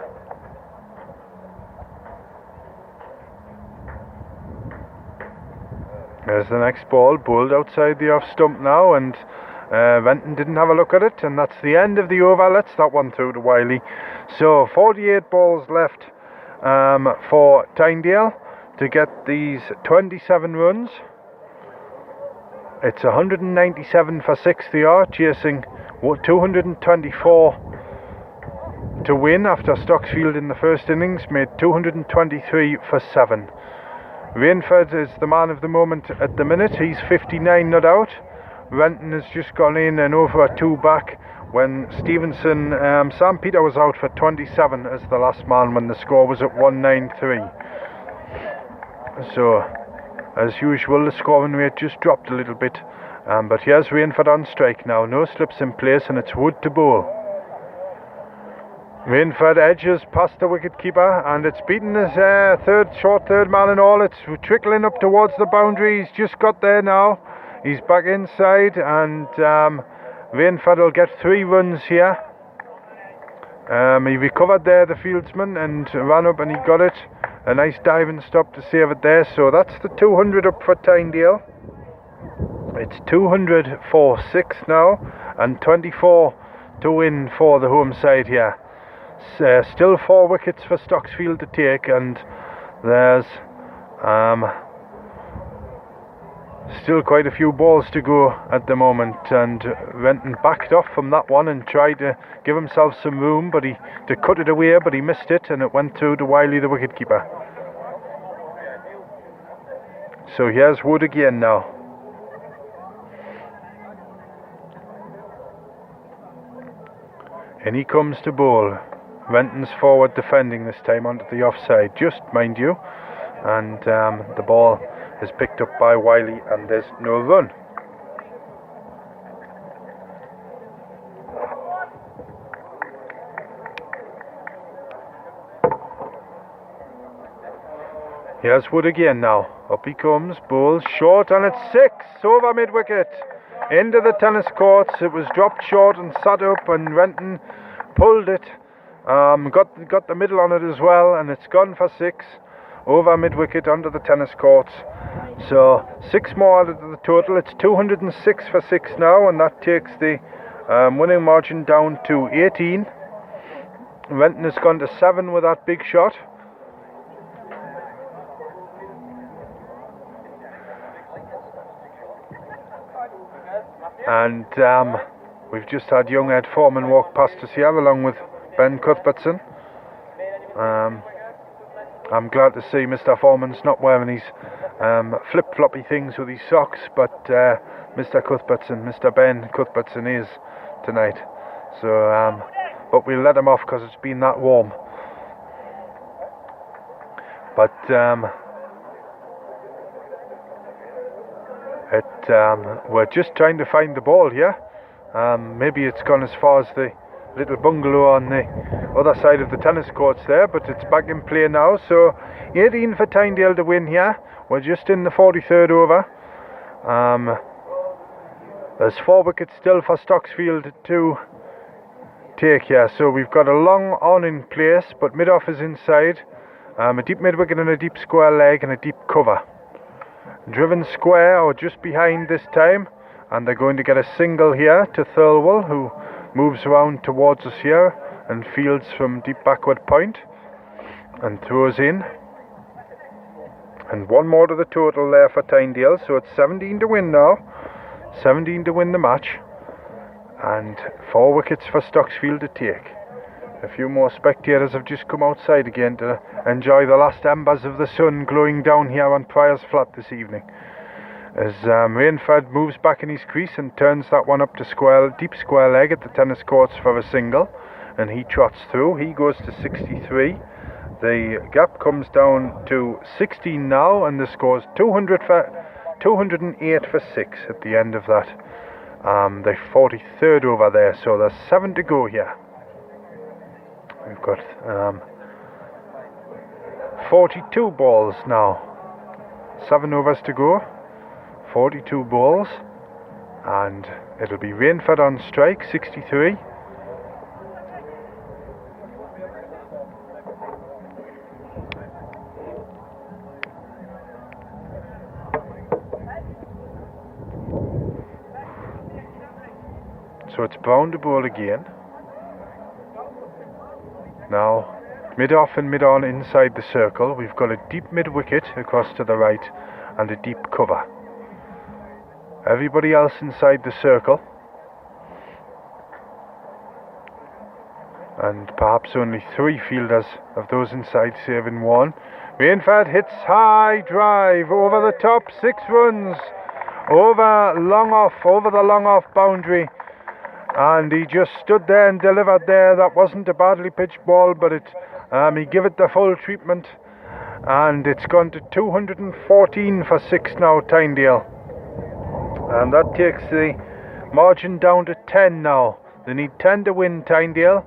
There's the next ball, bowled outside the off stump now, and Renton didn't have a look at it, and that's the end of the over. Let's that one through to Wiley. So 48 balls left for Tynedale to get these 27 runs. It's 197 for 6 they are, chasing 224 to win after Stocksfield in the first innings made 223 for 7. Rainford is the man of the moment at the minute. He's 59 not out. Renton has just gone in and over a 2 back when Stevenson, Sam Peter was out for 27 as the last man when the score was at 193. So as usual the scoring rate just dropped a little bit, but here's Rainford on strike now. No slips in place, and it's Wood to bowl. Rainford edges past the wicketkeeper, and it's beaten his short third man and all. It's trickling up towards the boundary. He's just got there now. He's back inside, and Rainford will get 3 runs here. He recovered there, the fieldsman, and ran up and he got it. A nice diving stop to save it there. So that's the 200 up for Tynedale. It's 200 for 6 now, and 24 to win for the home side here. Still 4 wickets for Stocksfield to take, and there's still quite a few balls to go at the moment, and Renton backed off from that one and tried to give himself some room to cut it away, but he missed it, and it went through to Wiley, the wicketkeeper. So here's Wood again now. And he comes to bowl. Renton's forward defending this time onto the offside, just mind you, and the ball is picked up by Wiley, and there's no run. Here's Wood again now. Up he comes, bowls short, and it's 6 over mid-wicket into the tennis courts. It was dropped short and sat up, and Renton pulled it. Got the middle on it as well, and it's gone for 6 over mid-wicket onto the tennis courts. So 6 more out of the total. It's 206 for 6 now, and that takes the winning margin down to 18. Renton has gone to 7 with that big shot. And we've just had young Ed Foreman walk past us here along with Ben Cuthbertson. I'm glad to see Mr. Foreman's not wearing his flip-floppy things with his socks, but Mr. Ben Cuthbertson is tonight. So, but we'll let him off because it's been that warm. But we're just trying to find the ball here. Maybe it's gone as far as the little bungalow on the other side of the tennis courts there, but it's back in play now. So 18 for Tynedale to win here. We're just in the 43rd over. There's 4 wickets still for Stocksfield to take here. So we've got a long on in place, but mid-off is inside. A deep mid-wicket and a deep square leg and a deep cover. Driven square or just behind this time, and they're going to get a single here to Thirlwell, who moves around towards us here and fields from deep backward point and throws in. And 1 more to the total there for Tynedale, so it's 17 to win now. 17 to win the match, and 4 wickets for Stocksfield to take. A few more spectators have just come outside again to enjoy the last embers of the sun glowing down here on Prior's Flat this evening. As Rainford moves back in his crease and turns that one up to deep square leg at the tennis courts for a single. and he trots through. He goes to 63. The gap comes down to 16 now, and the score's 208 for 6 at the end of that. The 43rd over there, so there's 7 to go here. We've got 42 balls now. 7 overs to go. 42 balls, and it'll be Rainford on strike, 63. So it's Brown to bowl again. Now, mid-off and mid-on inside the circle. We've got a deep mid-wicket across to the right and a deep cover. Everybody else inside the circle. And perhaps only 3 fielders of those inside saving 1. Rainford hits high drive over the top, 6 runs. Over the long off boundary. And he just stood there and delivered there. That wasn't a badly pitched ball, but he gave it the full treatment. And it's gone to 214 for 6 now, Tynedale. And that takes the margin down to 10 now. They need 10 to win, Tynedale.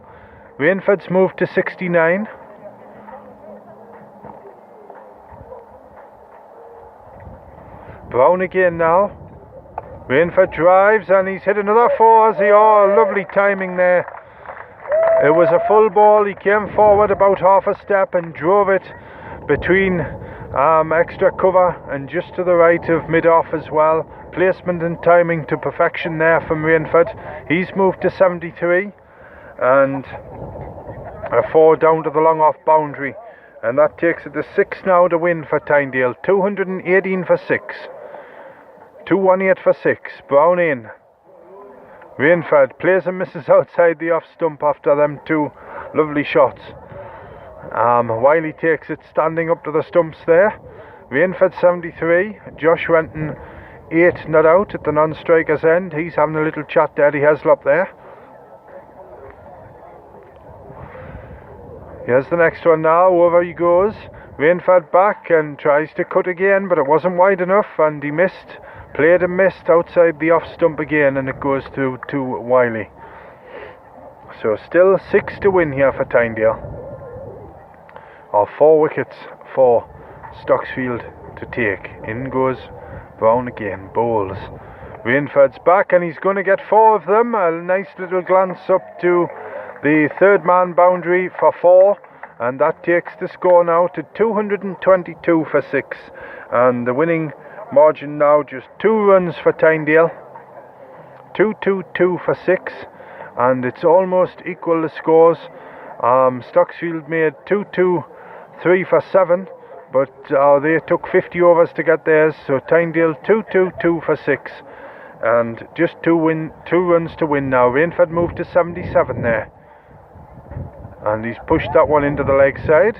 Rainford's moved to 69. Brown again now. Rainford drives and he's hit another 4 as he... Oh, lovely timing there. It was a full ball. He came forward about half a step and drove it between extra cover and just to the right of mid-off as well. Placement and timing to perfection there from Rainford. He's moved to 73 and a 4 down to the long off boundary. And that takes it to 6 now to win for Tynedale. 218 for 6. 218 for 6. Brown in. Rainford plays and misses outside the off stump after them 2 lovely shots. Wiley takes it standing up to the stumps there. Rainford 73. Josh Renton 8 not out at the non-striker's end. He's having a little chat to Eddie Heslop there. Here's the next one now. Over he goes. Rainford back and tries to cut again, but it wasn't wide enough and he missed. Played and missed outside the off stump again, and it goes through to Wiley. So still 6 to win here for Tynedale. Or 4 wickets for Stocksfield to take. In goes Brown again, bowls. Rainford's back and he's going to get 4 of them. A nice little glance up to the 3rd man boundary for 4. And that takes the score now to 222 for 6. And the winning margin now just 2 runs for Tynedale. 222 for 6. And it's almost equal the scores. Stocksfield made 223 for 7. But they took 50 overs to get theirs. So Tynedale 222 for 6. And just 2 runs to win now. Rainford moved to 77 there. And he's pushed that one into the leg side.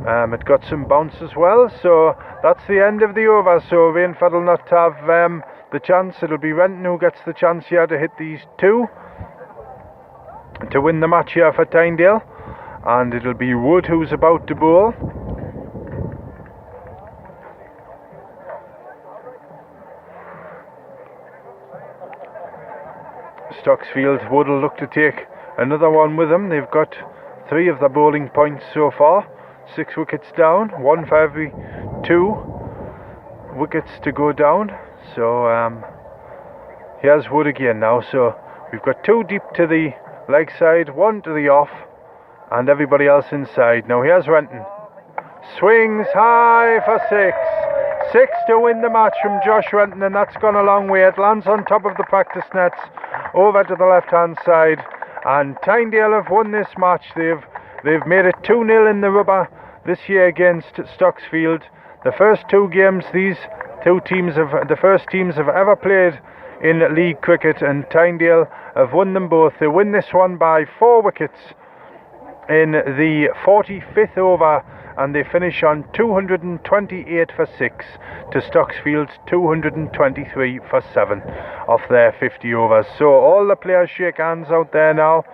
It got some bounce as well, so that's the end of the over. So Rainford will not have the chance. It'll be Renton who gets the chance here to hit these 2 to win the match here for Tynedale, and it'll be Wood who's about to bowl. Stocksfield Wood will look to take another one with them. They've got 3 of the bowling points so far. 6 wickets down, 1 for every 2 wickets to go down. So here's Wood again now. So we've got 2 deep to the leg side, 1 to the off, and everybody else inside. Now here's Renton. Swings high for 6. 6 to win the match from Josh Renton, and that's gone a long way. It lands on top of the practice nets over to the left hand side, and Tynedale have won this match. They've made it 2-0 in the rubber this year against Stocksfield. The first 2 games the first teams have ever played in league cricket, and Tynedale have won them both. They win this one by 4 wickets in the 45th over, and they finish on 228 for 6 to Stocksfield's 223 for 7 off their 50 overs. So all the players shake hands out there now.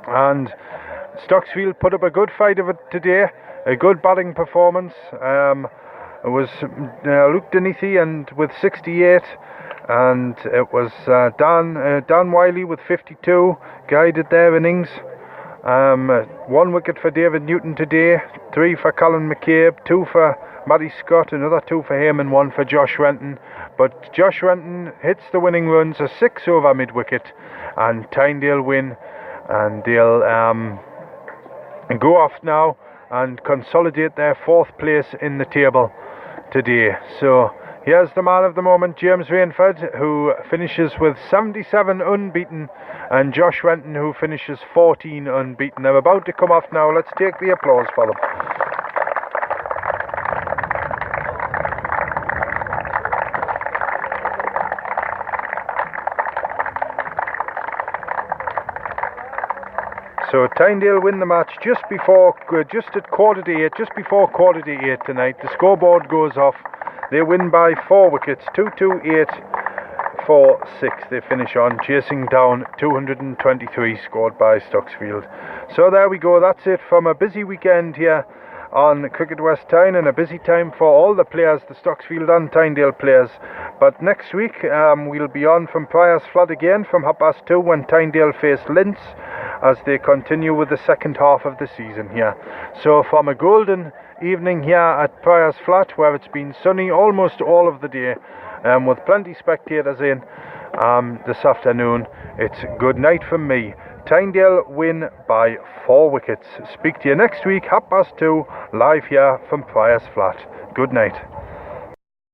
And Stocksfield put up a good fight of it today, a good batting performance. It was Luke Denethy and with 68, and it was Dan Wiley with 52 guided their innings. 1 wicket for David Newton today, 3 for Colin McCabe, 2 for Matty Scott, another 2 for him, and 1 for Josh Renton. But Josh Renton hits the winning runs, a 6 over mid-wicket, and Tynedale win, and they'll go off now and consolidate their 4th place in the table today. So here's the man of the moment, James Rainford, who finishes with 77 unbeaten, and Josh Renton, who finishes 14 unbeaten. They're about to come off now. Let's take the applause for them. So Tynedale win the match just at quarter to 8, just before quarter to 8 tonight. The scoreboard goes off. They win by 4 wickets, 228 for 6. They finish on, chasing down 223 scored by Stocksfield. So there we go. That's it from a busy weekend here on Cricket West Tyne, and a busy time for all the players, the Stocksfield and Tynedale players. But next week we'll be on from Prior's Flat again from 2:30 when Tynedale face Linz, as they continue with the second half of the season here. So from a golden evening here at Prior's Flat, where it's been sunny almost all of the day, with plenty spectators in this afternoon, it's good night from me. Tynedale win by 4 wickets. Speak to you next week, 2:30, live here from Prior's Flat. Good night.